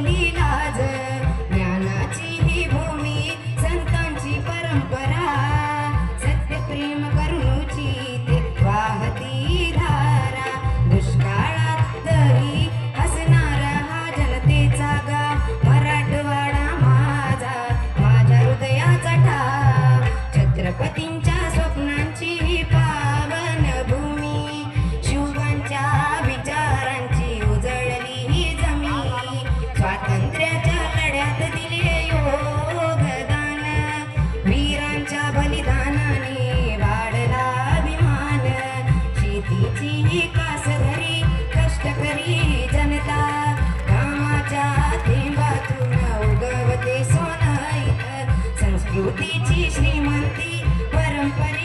गेली लाज ज्ञानाची ही भूमी संतांची परंपरा सत्य प्रेम करुणेची ते वाहती धारा दुष्काळातही हसणारा हा जनतेचा गा मराठवाडा माझा माझ्या हृदयाचा ठाव छत्रपतींच्या स्वप्नांची ही पावन भूमी शिवबांच्या विचारांची उजळली ही जमीन स्वातंत्र्याच्या लढ्यात दिले योगदान वीरांच्या बलिदानाने वाढला अभिमान शेतीची ही कासधरी कष्टकरी जनता कामाच्या थेंबातून उगवते सोनं संस्कृतीची श्रीमंती परंपरे